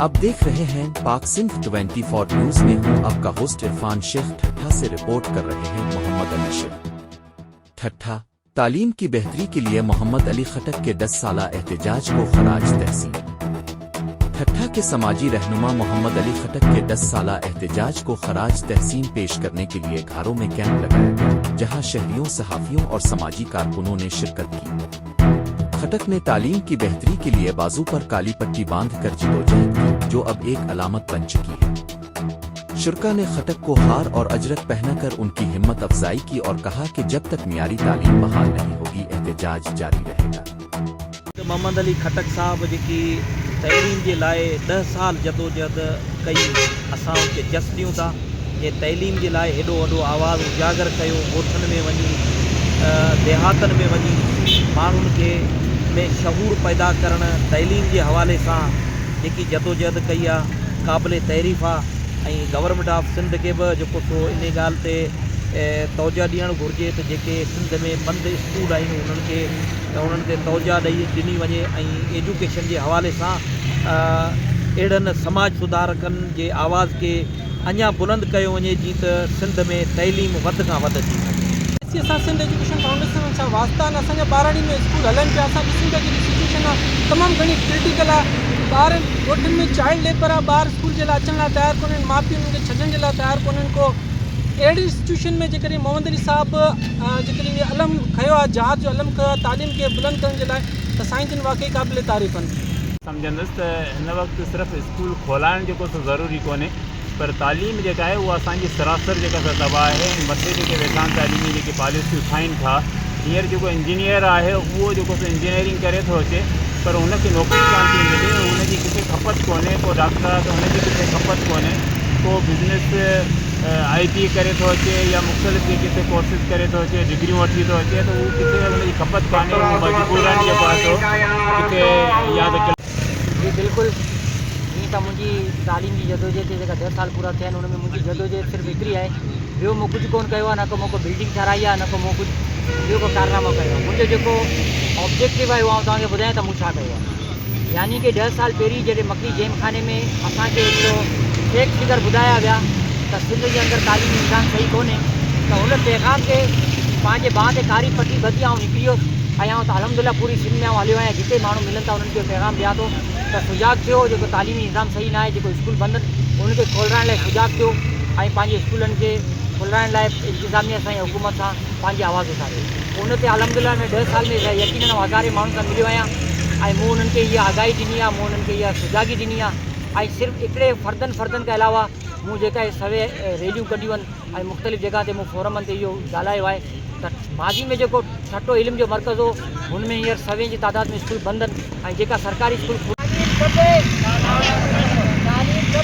अब देख रहे हैं पाक सिंध 24 न्यूज में हूँ आपका होस्ट इरफान शेख ठट्ठा से रिपोर्ट कर रहे हैं मोहम्मद अली शेख ठट्ठा। तालीम की बेहतरी के लिए मोहम्मद अली खटक के 10 साला एहतजाज को खराज तहसीन। ठट्ठा के समाजी रहनुमा मोहम्मद अली खटक के 10 साला एहतजाज को खराज तहसीन पेश करने के लिए घरों में कैंप लगाया गया, जहां शहरियों, सहाफियों और समाजी कारकुनों ने शिरकत की। खटक ने तालीम की बेहतरी के लिए बाजू पर काली पट्टी बांधकर जिदोजहद की, जो अब एक अलामत बन चुकी है। शुरका ने खटक को हार और अजरक पहनाकर उनकी हिम्मत अफजाई की और कहा कि जब तक मियारी तालीम बहाल नहीं होगी एहतजाज जारी रहेगा। मोहम्मद अली खटक साहब जी तैलीम के लाए 10 साल जदोजहद कई, असां उनके जस ॾियूं था कि तैलीम के लाए हेॾो वॾो आवाज़ उजागर कयो, ॻोठनि में वञी, देहातनि में वञी माण्हुनि खे में शहूर पैदा करणु, तैलीम के हवाले सां जेकी जदोजहद कई आहे क़ाबिल तारीफ़ आहे। ऐं गवर्नमेंट ऑफ सिंध के बि जेको सो इन ॻाल्हि ते तवजा ॾियणु घुरिजे त जेके सिंध में बंदि स्कूल आहिनि उन्हनि ते तवजा ॾिनी वञे ऐं एजुकेशन जे हवाले सां अहिड़नि समाज सुधारकनि जे आवाज़ खे अञा बुलंद कयो वञे जीअं त सिंध में तैलीम वधि खां वधि थी वञे। असां सिंध एजुकेशन फाउंडेशन सां वास्ता आहिनि, असांजा ॿारनि में स्कूल हलनि पिया, असां ॾिसूं था कि सिचुएशन आहे तमामु घणी क्रिटिकल आहे। ॿार ॻोठनि में चाइल्ड लेबर आहे, ॿार स्कूल जे लाइ अचण लाइ तयारु कोन्हनि, माउ पीउ उन्हनि खे छॾण जे लाइ तयारु कोन्हनि को। अहिड़ी सिचुएशन में जेकॾहिं मोहम्मद अली साहब जेकॾहिं अलम खयो आहे, जहाज जो अलम खयो आहे तालीम खे बुलंद करण जे लाइ, त साईं जन वाक़ई क़ाबिल तारीफ़ आहिनि। सम्झंदुसि त हिन वक़्तु सिर्फ़ु स्कूल खोलाइण जेको सो ज़रूरी कोन्हे, पर तालीम जेका आहे उहा असांजी सरासर जेका सा तबाह आहे। मथे जेके वेठा तालीमी जेके पॉलिसियूं ठाहिनि था, हींअर जेको इंजीनियर आहे उहो जेको सो इंजीनियरिंग करे थो अचे, पर हुनखे नौकिरी कान थी मिले, हुनजी किथे खपत कोन्हे। को डॉक्टर आहे त हुनजी किथे खपत कोन्हे, को बिज़नेस IT करे थो अचे या मुख़्तलिफ़ जेके किथे कोर्सिस करे थो अचे, डिग्रियूं वठी थो अचे, त उहो किथे हुनजी खपत कान्हे, उहो मजबूरन जेको आहे सो किथे यादि जी बिल्कुलु। हीअं त मुंहिंजी तालीम जी जदोजहद जेका 10 साल पूरा थिया आहिनि, हुन में मुंहिंजी जदोजहद सिर्फ़ु हिकिड़ी आहे, ॿियो मूं कुझु कोन्ह कयो आहे, न को मूं को बिल्डिंग ठाराई आहे, न को मूं कुझु ॿियो को कारनामो कयो आहे। मुंहिंजो जेको ऑब्जेक्टिव आहे उहा तव्हांखे ॿुधायां त मूं छा कयो आहे। यानी कि 10 साल पहिरीं जॾहिं मकड़ी जेमखाने में असांखे हिकिड़ो फेक फिगर ॿुधाया विया त सिंध जे अंदरि तालीमी निज़ाम सही कोन्हे, त हुन पैगाम खे पंहिंजे बाहि ते कारी पटी ॿधी ऐं निकिरी वियो ऐं त अलहमदिल्ला पूरी सिंध में हलियो आहियां, जिते माण्हू मिलनि था उन्हनि खे पैगाम ॾियां थो त सुजाग थियो, जेको तालीमी निज़ाम सही न आहे, जेको स्कूल बंदि आहिनि उनखे खोलाइण लाइ सुजाग थियो ऐं पंहिंजे स्कूलनि खे खोलाइण लाइ इंतिज़ामिया सां ऐं हुकूमत सां पंहिंजी आवाज़ उथारे। उन ते अलहमदिल्ला में 10 साल में यकीनन हज़ारे माण्हुनि सां मिलियो आहियां ऐं मूं उन्हनि खे इहा आगाही ॾिनी आहे, मूं उन्हनि खे इहा सुजागी ॾिनी आहे। ऐं सिर्फ़ु हिकिड़े फर्दनि खां अलावा मूं जेका सवे रैलियूं कढियूं आहिनि ऐं मुख़्तलिफ़ जॻह ते मूं फोरमनि ते इहो ॻाल्हायो आहे त माज़ी में जेको छठो इल्म जो मर्कज़ हो हुन में हींअर 100 जी तादाद में स्कूल बंदि आहिनि ऐं जेका सरकारी स्कूल तालीम जो